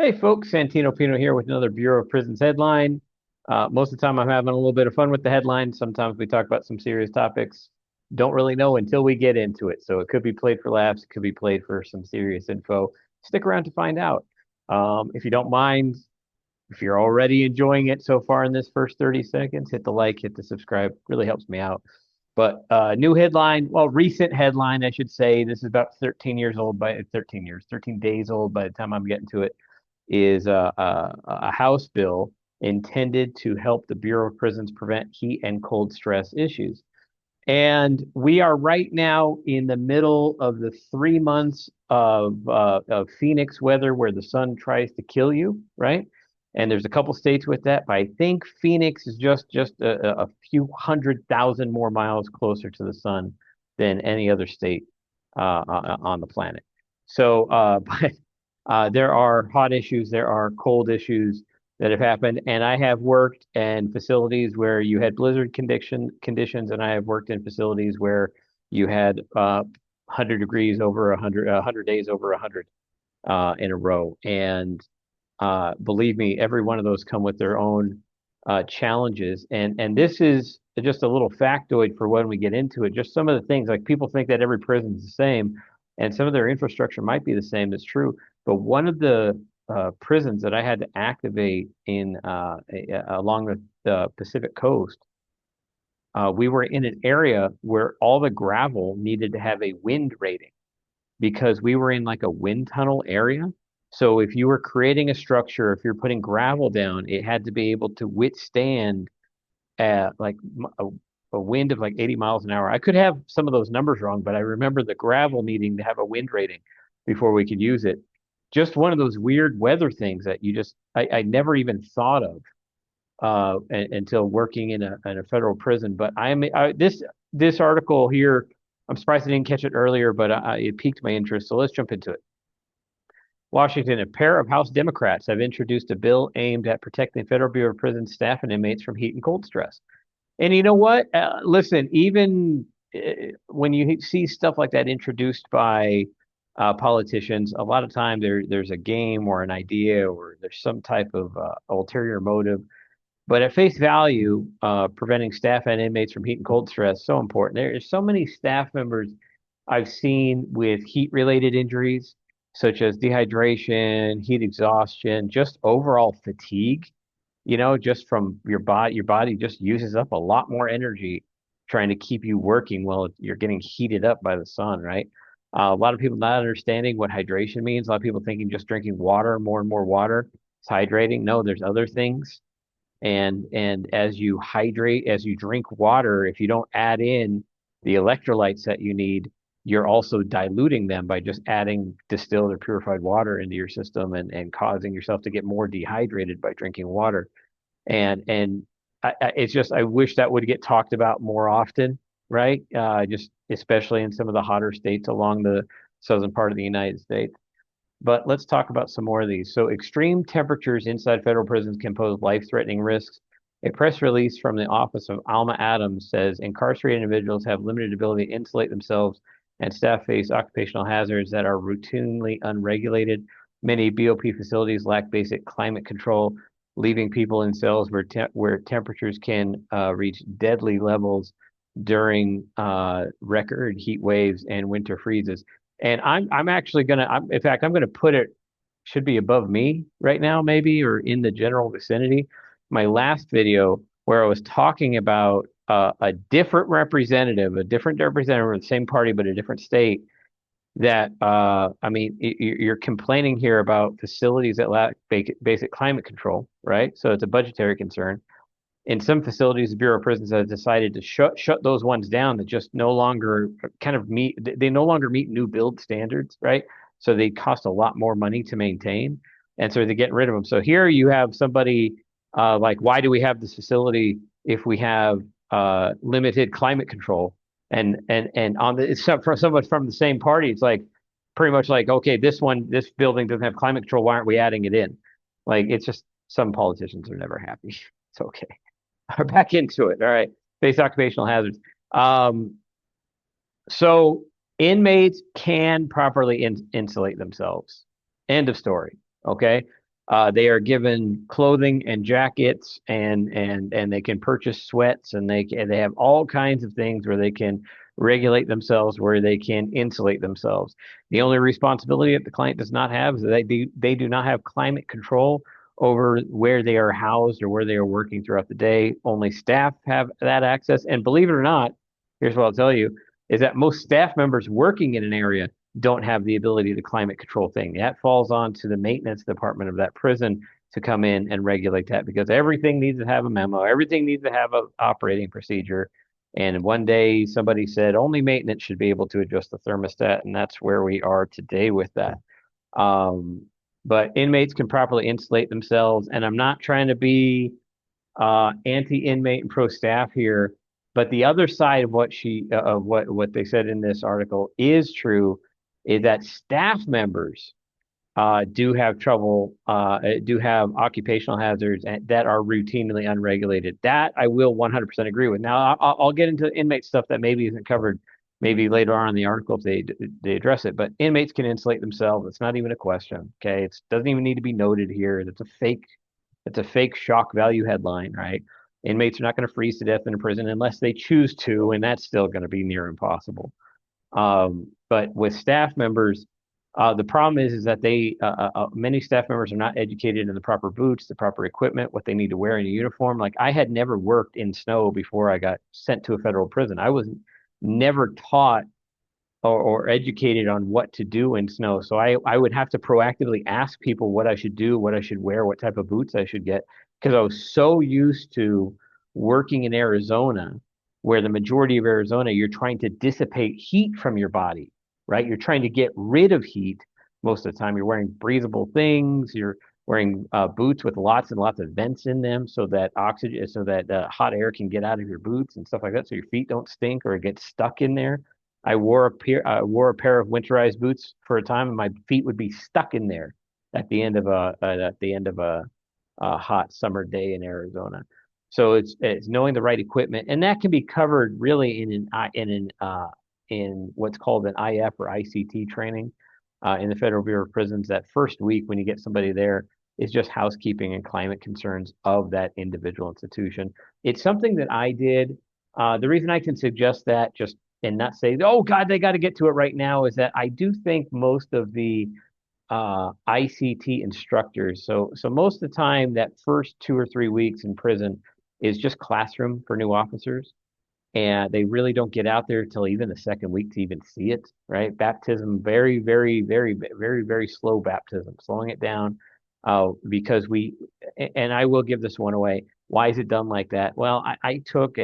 Hey folks, Santino Pino here with another Bureau of Prisons headline. Most of the time I'm having a little bit of fun with the headlines. Sometimes we talk about some serious topics. Don't really know until we get into it. So it could be played for laughs, it could be played for some serious info. Stick around to find out. If you don't mind, if you're already enjoying it so far in this first 30 seconds, hit the like, hit the subscribe. Really helps me out. But new headline, well, recent headline, I should say. This is about 13 years old by 13 years, 13 days old by the time I'm getting to it is a House bill intended to help the Bureau of Prisons prevent heat and cold stress issues. And we are right now in the middle of the 3 months of Phoenix weather where the sun tries to kill you, right? And there's a couple states with that, but I think Phoenix is just a few 100,000 more miles closer to the sun than any other state on the planet. So, but there are hot issues, there are cold issues that have happened, and I have worked in facilities where you had blizzard conditions, and I have worked in facilities where you had 100 degrees over 100 days over 100 in a row. And believe me, every one of those come with their own challenges. And this is just a little factoid for when we get into it. Just some of the things like people think that every prison is the same, and some of their infrastructure might be the same. That's true. But one of the prisons that I had to activate in along the Pacific coast, we were in an area where all the gravel needed to have a wind rating because we were in like a wind tunnel area. So if you were creating a structure, if you're putting gravel down, it had to be able to withstand like a wind of like 80 miles an hour. I could have some of those numbers wrong, but I remember the gravel needing to have a wind rating before we could use it. Just one of those weird weather things that I never even thought of until working in a federal prison. But this article here, I'm surprised I didn't catch it earlier, but it piqued my interest. So let's jump into it. Washington, a pair of House Democrats have introduced a bill aimed at protecting Federal Bureau of Prisons staff and inmates from heat and cold stress. And you know what? Listen, even when you see stuff like that introduced by politicians, a lot of time there's a game or an idea or there's some type of ulterior motive. But at face value, preventing staff and inmates from heat and cold stress so important. There are so many staff members I've seen with heat-related injuries, such as dehydration, heat exhaustion, just overall fatigue. Just from your body just uses up a lot more energy trying to keep you working while you're getting heated up by the sun, right? A lot of people not understanding what hydration means. A lot of people thinking just drinking water, more and more water, is hydrating. No, there's other things. And as you hydrate, as you drink water, if you don't add in the electrolytes that you need, you're also diluting them by just adding distilled or purified water into your system and causing yourself to get more dehydrated by drinking water. And it's just I wish that would get talked about more often, right? Just especially in some of the hotter states along the southern part of the United States. But let's talk about some more of these. So, extreme temperatures inside federal prisons can pose life-threatening risks. A press release from the office of Alma Adams says incarcerated individuals have limited ability to insulate themselves, and staff face occupational hazards that are routinely unregulated. Many BOP facilities lack basic climate control, leaving people in cells where temperatures can reach deadly levels during record heat waves and winter freezes. And I'm actually in fact, I'm gonna put it should be above me right now, maybe, or in the general vicinity. My last video where I was talking about a different representative of the same party but a different state. That I mean, you're complaining here about facilities that lack basic climate control, right? So it's a budgetary concern. In some facilities, the Bureau of Prisons has decided to shut those ones down that just no longer kind of meet they no longer meet new build standards, right? So they cost a lot more money to maintain, and so they're getting rid of them. So here you have somebody like, why do we have this facility if we have limited climate control? And on the it's for someone from the same party, it's like pretty much like, okay, this building doesn't have climate control. Why aren't we adding it in? Like it's just some politicians are never happy. It's okay. Back into it. All right. Face occupational hazards. Um, so inmates can properly insulate themselves. End of story. Okay. They are given clothing and jackets, and they can purchase sweats, and they have all kinds of things where they can regulate themselves, where they can insulate themselves. The only responsibility that the client does not have is that they do not have climate control over where they are housed or where they are working throughout the day. Only staff have that access. And believe it or not, here's what I'll tell you, is that most staff members working in an area don't have the ability to climate control thing. That falls on to the maintenance department of that prison to come in and regulate that, because everything needs to have a memo, everything needs to have an operating procedure. And one day somebody said only maintenance should be able to adjust the thermostat, and that's where we are today with that. Um, but inmates can properly insulate themselves, and I'm not trying to be anti-inmate and pro-staff here, but the other side of what they said in this article is true, is that staff members do have trouble, do have occupational hazards that are routinely unregulated. That I will 100% agree with. Now, I'll get into inmate stuff that maybe isn't covered maybe later on in the article if they address it. But inmates can insulate themselves. It's not even a question. Okay, it doesn't even need to be noted here. It's a fake shock value headline, right? Inmates are not going to freeze to death in a prison unless they choose to, and that's still going to be near impossible. But with staff members, the problem is that many staff members are not educated in the proper boots, the proper equipment, what they need to wear in a uniform. Like, I had never worked in snow before I got sent to a federal prison. I was never taught or educated on what to do in snow. So I would have to proactively ask people what I should do, what I should wear, what type of boots I should get, because I was so used to working in Arizona, where the majority of Arizona, you're trying to dissipate heat from your body, right? You're trying to get rid of heat most of the time. You're wearing breathable things. You're wearing boots with lots and lots of vents in them so that hot air can get out of your boots and stuff like that, so your feet don't stink or get stuck in there. I wore a pair of winterized boots for a time, and my feet would be stuck in there at the end of a hot summer day in Arizona. So it's knowing the right equipment, and that can be covered really in what's called an IF or ICT training in the Federal Bureau of Prisons. That first week when you get somebody there is just housekeeping and climate concerns of that individual institution. It's something that I did. The reason I can suggest that, just and not say, oh God, they got to get to it right now, is that I do think most of the ICT instructors. So most of the time, that first 2 or 3 weeks in prison is just classroom for new officers, and they really don't get out there till even the second week to even see it. Right? Baptism, very, very, very, very, very slow baptism, slowing it down. Because and I will give this one away. Why is it done like that? Well, I took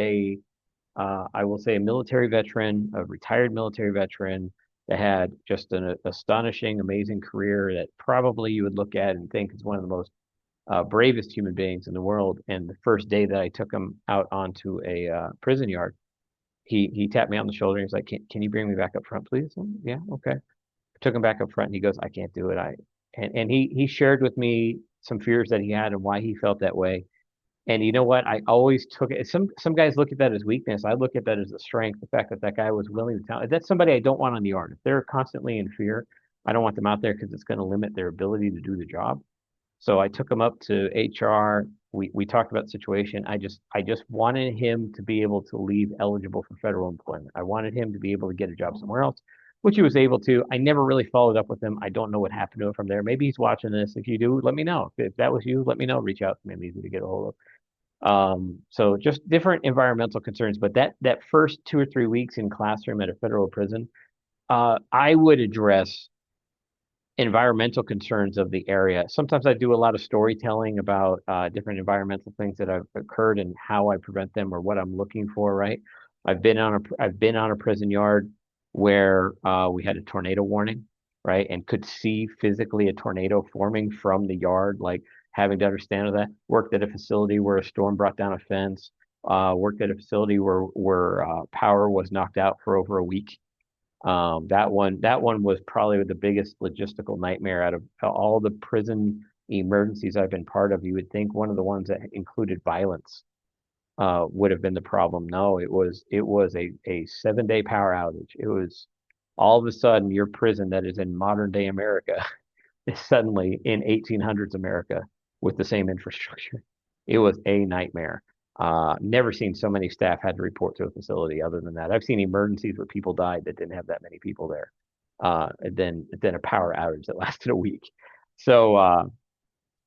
I will say, a military veteran, a retired military veteran that had just an astonishing, amazing career that probably you would look at and think is one of the most bravest human beings in the world. And the first day that I took him out onto a prison yard, he tapped me on the shoulder and he's like, "Can you bring me back up front, please?" Yeah, okay. I took him back up front, and he goes, "I can't do it." And he shared with me some fears that he had and why he felt that way. And you know what? I always took it. Some guys look at that as weakness. I look at that as a strength. The fact that that guy was willing to tell. That's somebody I don't want on the yard. If they're constantly in fear, I don't want them out there because it's going to limit their ability to do the job. So I took him up to HR. We talked about the situation. I just wanted him to be able to leave eligible for federal employment. I wanted him to be able to get a job somewhere else, which he was able to. I never really followed up with him. I don't know what happened to him from there. Maybe he's watching this. If you do, let me know. If that was you, let me know. Reach out to me. I'm easy to get a hold of. So just different environmental concerns, but that first 2 or 3 weeks in classroom at a federal prison, I would address environmental concerns of the area. Sometimes I do a lot of storytelling about different environmental things that have occurred and how I prevent them or what I'm looking for, right? I've been on a prison yard where we had a tornado warning, right? And could see physically a tornado forming from the yard, like having to understand that. Worked at a facility where a storm brought down a fence. Worked at a facility where power was knocked out for over a week. That one was probably the biggest logistical nightmare out of all the prison emergencies I've been part of. You would think one of the ones that included violence would have been the problem. No, it was a 7 day power outage. It was all of a sudden your prison that is in modern day America suddenly in 1800s America with the same infrastructure. It was a nightmare. Never seen so many staff had to report to a facility other than that. I've seen emergencies where people died that didn't have that many people there. And then a power outage that lasted a week. So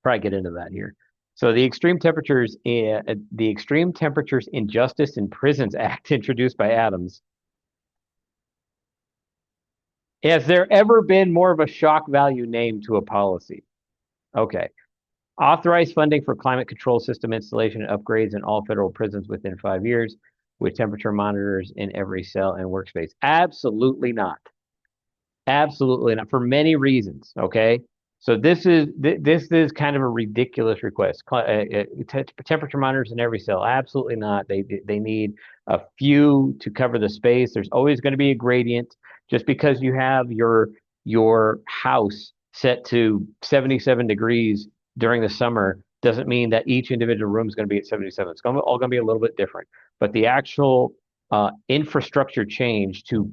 probably get into that here. So the Extreme Temperatures in Justice in Prisons Act introduced by Adams. Has there ever been more of a shock value name to a policy? Okay. Authorize funding for climate control system installation and upgrades in all federal prisons within 5 years with temperature monitors in every cell and workspace. Absolutely not. Absolutely not, for many reasons. Okay, so this is kind of a ridiculous request. Temperature monitors in every cell. Absolutely not. They need a few to cover the space. There's always going to be a gradient. Just because you have your house set to 77 degrees during the summer doesn't mean that each individual room is going to be at 77. It's all going to be a little bit different. But the actual infrastructure change to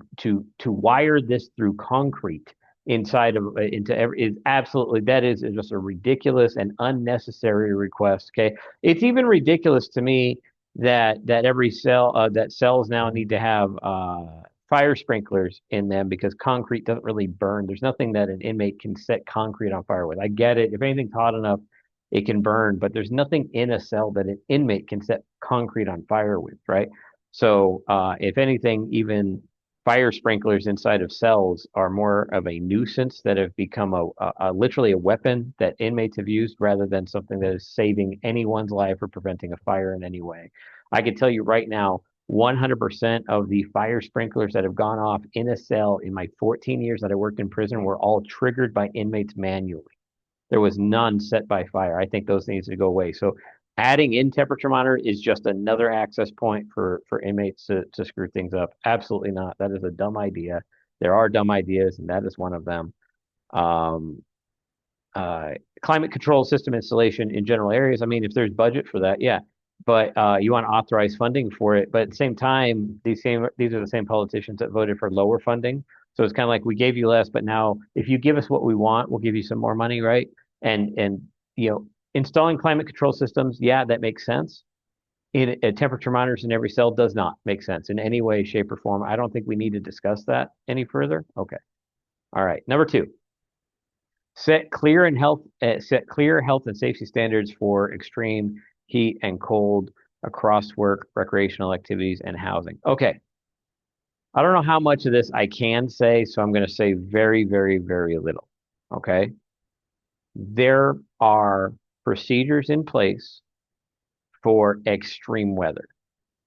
wire this through concrete inside of into every is absolutely, that is just a ridiculous and unnecessary request. Okay, it's even ridiculous to me that every cell that cells now need to have fire sprinklers in them because concrete doesn't really burn. There's nothing that an inmate can set concrete on fire with. I get it. If anything's hot enough, it can burn, but there's nothing in a cell that an inmate can set concrete on fire with, right? So, if anything, even fire sprinklers inside of cells are more of a nuisance that have become literally a weapon that inmates have used rather than something that is saving anyone's life or preventing a fire in any way. I can tell you right now, 100% of the fire sprinklers that have gone off in a cell in my 14 years that I worked in prison were all triggered by inmates manually. There was none set by fire. I think those needs to go away. So adding in temperature monitor is just another access point for inmates to screw things up. Absolutely not. That is a dumb idea. There are dumb ideas, and that is one of them. Um, Climate control system installation in general areas. I mean, if there's budget for that, yeah. But you want to authorize funding for it. But at the same time, these are the same politicians that voted for lower funding. So it's kind of like we gave you less, but now if you give us what we want, we'll give you some more money, right? And installing climate control systems, yeah, that makes sense. In temperature monitors in every cell does not make sense in any way, shape, or form. I don't think we need to discuss that any further. Okay. All right. Number two, set clear health and safety standards for extreme heat and cold across work, recreational activities, and housing. Okay. I don't know how much of this I can say, so I'm going to say very, very, very little. Okay. There are procedures in place for extreme weather.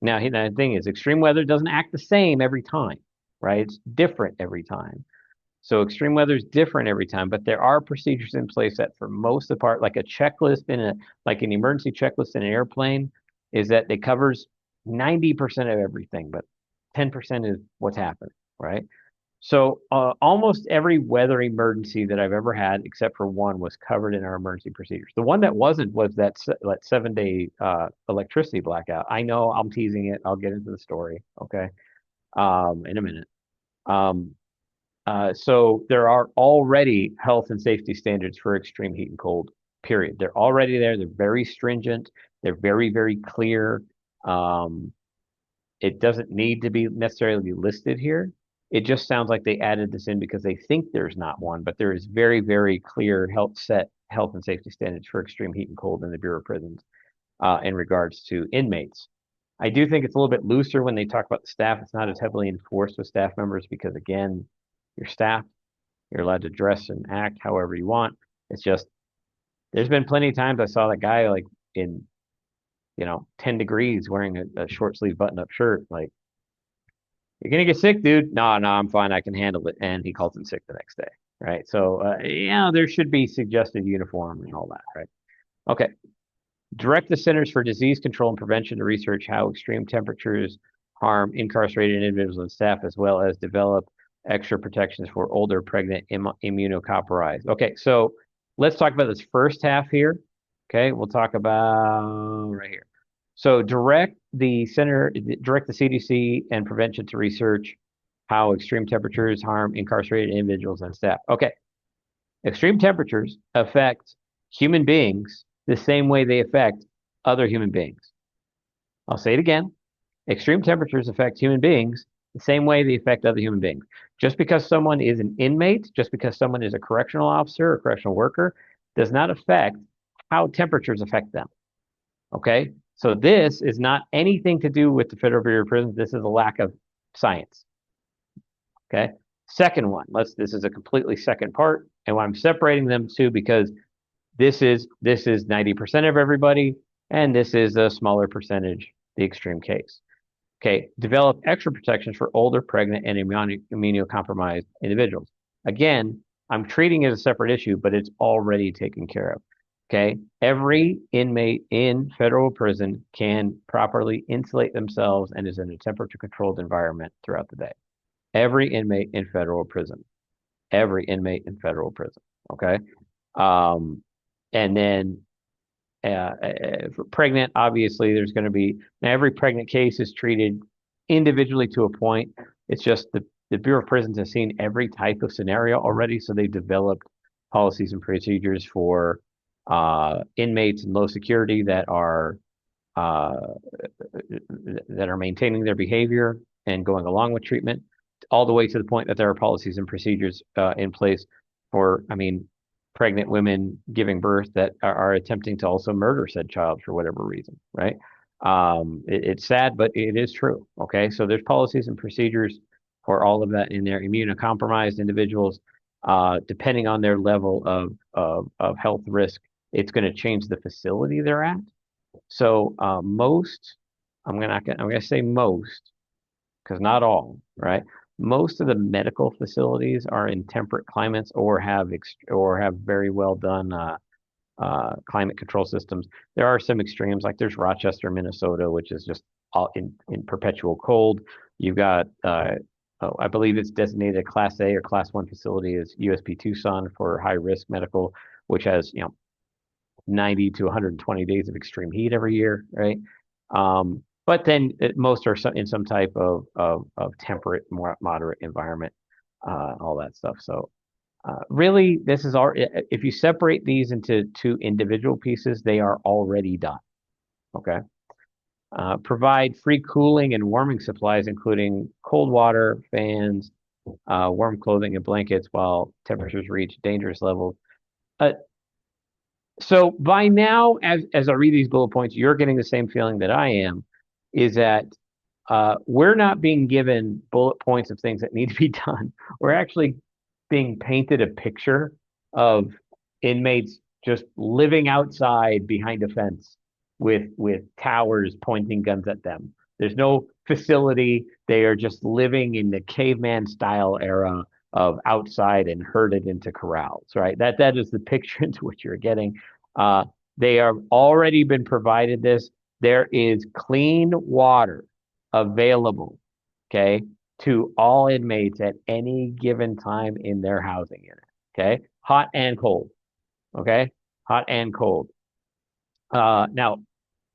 Now, the thing is, extreme weather doesn't act the same every time, right? It's different every time. So extreme weather is different every time, but there are procedures in place that, for most of the part, like a checklist like an emergency checklist in an airplane, is that it covers 90% of everything, but 10% is what's happening, right? So almost every weather emergency that I've ever had, except for one, was covered in our emergency procedures. The one that wasn't was that 7-day electricity blackout. I know I'm teasing it. I'll get into the story, okay, in a minute. So there are already health and safety standards for extreme heat and cold, period. They're already there. They're very stringent. They're very, very clear. It doesn't need to be necessarily listed here. It just sounds like they added this in because they think there's not one, but there is very, very clear health and safety standards for extreme heat and cold in the Bureau of Prisons in regards to inmates. I do think it's a little bit looser when they talk about the staff. It's not as heavily enforced with staff members because, again, your staff, you're allowed to dress and act however you want. It's just, there's been plenty of times I saw that guy like in 10 degrees wearing a short sleeve button up shirt. Like, you're gonna get sick, dude. No, no, I'm fine. I can handle it. And he calls in sick the next day. Right. So, there should be suggested uniform and all that. Right. Okay. Direct the Centers for Disease Control and Prevention to research how extreme temperatures harm incarcerated individuals and staff, as well as develop extra protections for older, pregnant, immunocompromised. Okay, so let's talk about this first half here. Okay, we'll talk about right here. So direct the CDC and prevention to research how extreme temperatures harm incarcerated individuals and staff. Okay, Extreme temperatures affect human beings the same way they affect other human beings. I'll say it again. Extreme temperatures affect human beings the same way they affect other human beings. Just because someone is an inmate, just because someone is a correctional officer or correctional worker, does not affect how temperatures affect them. Okay? So this is not anything to do with the Federal Bureau of Prisons. This is a lack of science. Okay? Second one, this is a completely second part. And why I'm separating them two because this is 90% of everybody, and this is a smaller percentage, the extreme case. Okay, develop extra protections for older, pregnant, and immunocompromised individuals. Again, I'm treating it as a separate issue, but it's already taken care of. Okay, every inmate in federal prison can properly insulate themselves and is in a temperature-controlled environment throughout the day. Every inmate in federal prison. Every inmate in federal prison. Okay, and then for pregnant, obviously, there's going to be now every pregnant case is treated individually to a point. It's just the Bureau of Prisons has seen every type of scenario already, so they've developed policies and procedures for inmates in low security uh, that are maintaining their behavior and going along with treatment, all the way to the point that there are policies and procedures in place for, I mean, pregnant women giving birth that are attempting to also murder said child for whatever reason, right? It's sad, but it is true. Okay, so there's policies and procedures for all of that in there. Immunocompromised individuals, depending on their level of health risk, it's going to change the facility they're at. So most, I'm gonna say most, because not all, right? Most of the medical facilities are in temperate climates or have very well done climate control systems. There are some extremes, like there's Rochester, Minnesota, which is just all in perpetual cold. You've got I believe it's designated a Class A or Class 1 facility is USP Tucson for high risk medical, which has 90 to 120 days of extreme heat every year, right? But then most are in some type of temperate, more moderate environment, all that stuff. So really, this is all. If you separate these into two individual pieces, they are already done. Okay. Provide free cooling and warming supplies, including cold water, fans, warm clothing, and blankets while temperatures reach dangerous levels. Uh, so by now, as I read these bullet points, you're getting the same feeling that I am, is that we're not being given bullet points of things that need to be done. We're actually being painted a picture of inmates just living outside behind a fence with towers pointing guns at them. There's no facility. They are just living in the caveman style era of outside and herded into corrals, right? That is the picture into which you're getting. Uh, they have already been provided this. There is clean water available, okay, to all inmates at any given time in their housing unit, okay? Hot and cold, okay? Hot and cold. Now,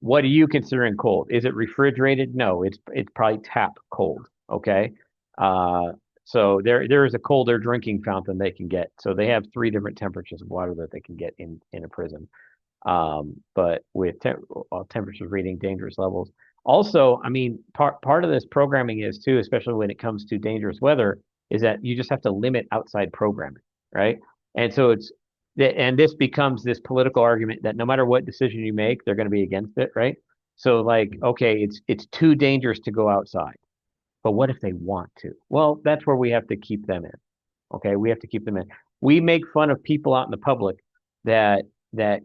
what are you considering cold? Is it refrigerated? No, it's probably tap cold, okay? Uh, so there is a colder drinking fountain they can get. So they have three different temperatures of water that they can get in a prison. But with temperatures reading dangerous levels. Also, I mean, part of this programming is too, especially when it comes to dangerous weather, is that you just have to limit outside programming, right? And so and this becomes this political argument that no matter what decision you make, they're going to be against it, right? So like, okay, it's too dangerous to go outside, but what if they want to? Well, that's where we have to keep them in. Okay, we have to keep them in. We make fun of people out in the public that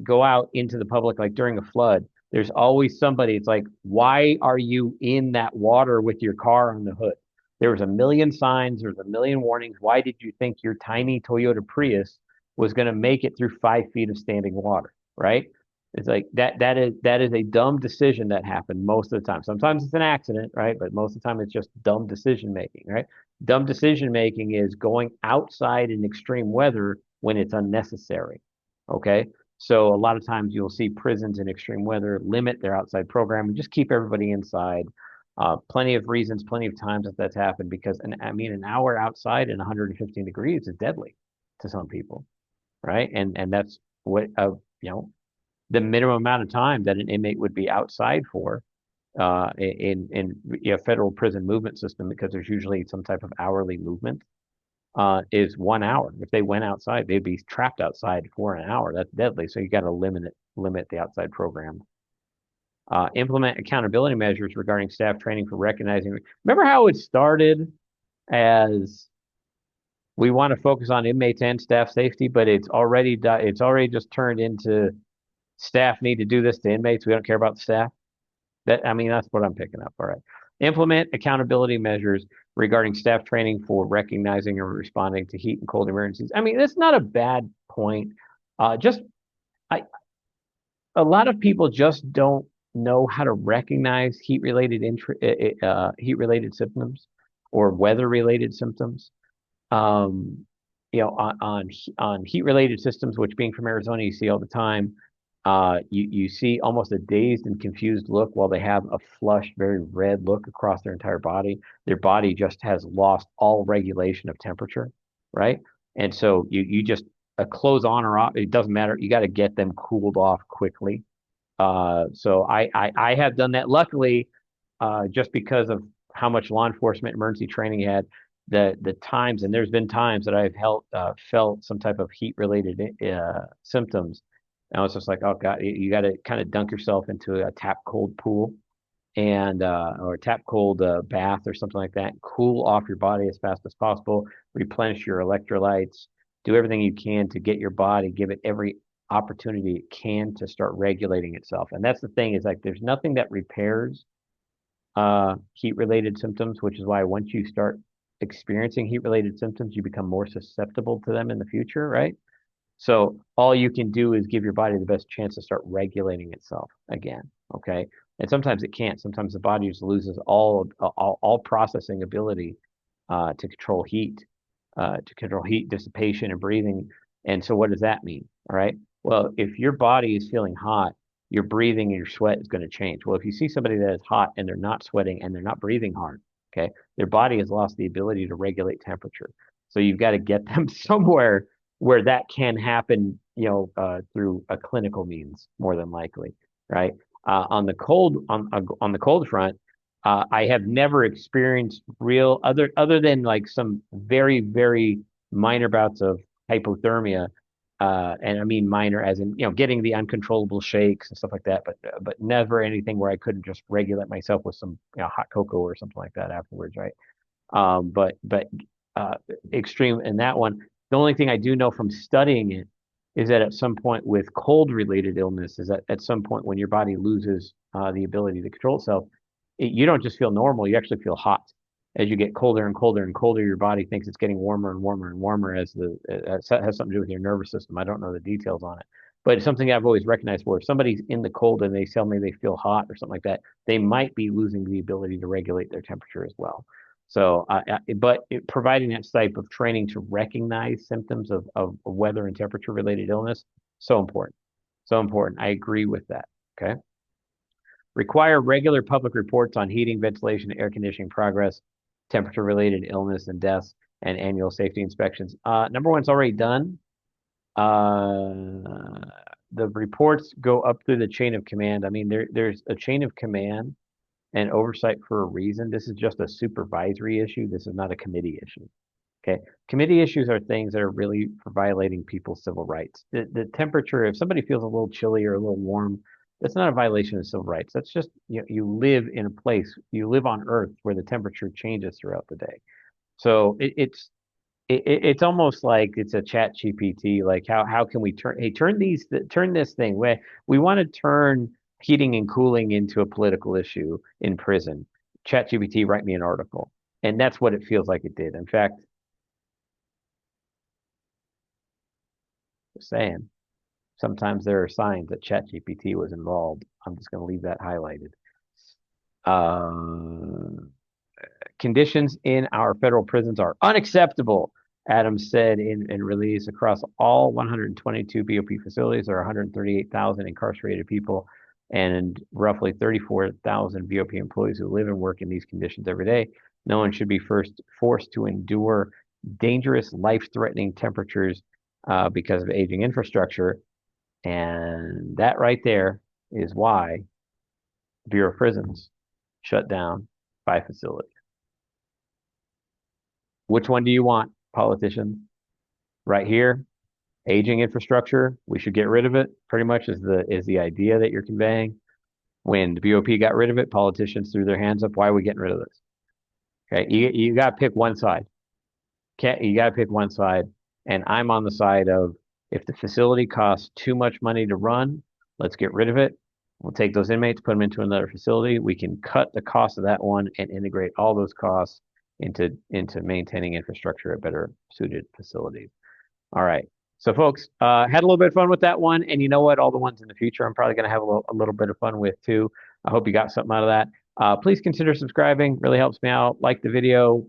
go out into the public like during a flood. There's always somebody. It's like, why are you in that water with your car on the hood? There was a million signs. There was a million warnings. Why did you think your tiny Toyota Prius was going to make it through 5 feet of standing water? Right? It's like that is a dumb decision that happened most of the time. Sometimes it's an accident, right? But most of the time it's just dumb decision making, right? Dumb decision making is going outside in extreme weather when it's unnecessary. Okay. So a lot of times you'll see prisons in extreme weather limit their outside program and just keep everybody inside. Plenty of reasons, plenty of times that that's happened because, and I mean, an hour outside in 115 degrees is deadly to some people. right? And that's what you know the minimum amount of time that an inmate would be outside for in a federal prison movement system, because there's usually some type of hourly movement, is 1 hour. If they went outside, they'd be trapped outside for an hour. That's deadly. So you got to limit the outside program. Implement accountability measures regarding staff training for recognizing. Remember how it started as we want to focus on inmates and staff safety, but it's already just turned into staff need to do this to inmates. We don't care about the staff. I mean, that's what I'm picking up. All right. Implement accountability measures regarding staff training for recognizing and responding to heat and cold emergencies. I mean, that's not a bad point. Just I A lot of people just don't know how to recognize heat related symptoms or weather related symptoms. Um, on heat related systems, which being from Arizona, you see all the time. You see almost a dazed and confused look while they have a flushed, very red look across their entire body. Their body just has lost all regulation of temperature, right? And so you just clothes on or off, it doesn't matter. You got to get them cooled off quickly. So I have done that. Luckily, just because of how much law enforcement emergency training had, the times, and there's been times that I've felt some type of heat related symptoms. And I was just like, oh God, you got to kind of dunk yourself into a tap cold pool and or a tap cold bath or something like that. Cool off your body as fast as possible. Replenish your electrolytes. Do everything you can to get your body, give it every opportunity it can to start regulating itself. And that's the thing, is like there's nothing that repairs heat related symptoms, which is why once you start experiencing heat related symptoms, you become more susceptible to them in the future, right? So all you can do is give your body the best chance to start regulating itself again. Okay. And sometimes it can't. Sometimes the body just loses all processing ability to control heat dissipation and breathing. And so what does that mean? All right. Well, if your body is feeling hot, your breathing and your sweat is going to change. Well, if you see somebody that is hot and they're not sweating and they're not breathing hard, okay, their body has lost the ability to regulate temperature. So you've got to get them somewhere where that can happen, through a clinical means, more than likely, right? On the cold front, I have never experienced real other than like some very very minor bouts of hypothermia, and I mean minor as in getting the uncontrollable shakes and stuff like that, but never anything where I couldn't just regulate myself with some hot cocoa or something like that afterwards, right? But uh, extreme in that one. The only thing I do know from studying it is that at some point with cold related illness is that at some point when your body loses the ability to control itself, you don't just feel normal, you actually feel hot. As you get colder and colder and colder, your body thinks it's getting warmer and warmer and warmer as it has something to do with your nervous system. I don't know the details on it, but it's something I've always recognized where if somebody's in the cold and they tell me they feel hot or something like that, they might be losing the ability to regulate their temperature as well. So, providing that type of training to recognize symptoms of weather and temperature related illness, so important. So important. I agree with that. Okay. Require regular public reports on heating, ventilation, air conditioning progress, temperature related illness and deaths, and annual safety inspections. Number one's already done. The reports go up through the chain of command. I mean, there's a chain of command and oversight for a reason. This is just a supervisory issue. This is not a committee issue. Okay. Committee issues are things that are really for violating people's civil rights. The temperature, if somebody feels a little chilly or a little warm, that's not a violation of civil rights. That's just, you live in a place, you live on Earth where the temperature changes throughout the day. So it's almost like it's a chat GPT. Like how can we turn this thing where we want to turn heating and cooling into a political issue in prison. Chat GPT, write me an article. And that's what it feels like it did. In fact, just saying, sometimes there are signs that chat GPT was involved. I'm just going to leave that highlighted. Uh, Conditions in our federal prisons are unacceptable, Adams said in release. Across all 122 BOP facilities, there are 138,000 incarcerated people and roughly 34,000 BOP employees who live and work in these conditions every day. No one should be forced to endure dangerous, life-threatening temperatures because of aging infrastructure. And that right there is why Bureau of Prisons shut down 5 facilities. Which one do you want, politicians? Right here, aging infrastructure. We should get rid of it. Pretty much is the idea that you're conveying. When the BOP got rid of it, politicians threw their hands up. Why are we getting rid of this? Okay, you got to pick one side. Can't you got to pick one side? And I'm on the side of if the facility costs too much money to run, let's get rid of it. We'll take those inmates, put them into another facility. We can cut the cost of that one and integrate all those costs into maintaining infrastructure at better suited facilities. All right. So, folks, had a little bit of fun with that one. And you know what? All the ones in the future, I'm probably going to have a little bit of fun with too. I hope you got something out of that. Please consider subscribing. Really helps me out. Like the video,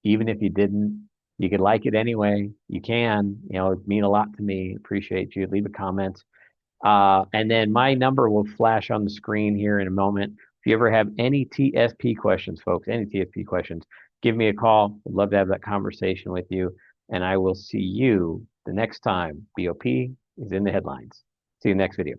even if you didn't. You could like it anyway. You can. You know, it mean a lot to me. Appreciate you. Leave a comment. And then my number will flash on the screen here in a moment. If you ever have any TSP questions, folks, any TSP questions, give me a call. I'd love to have that conversation with you. And I will see you the next time BOP is in the headlines. See you next video.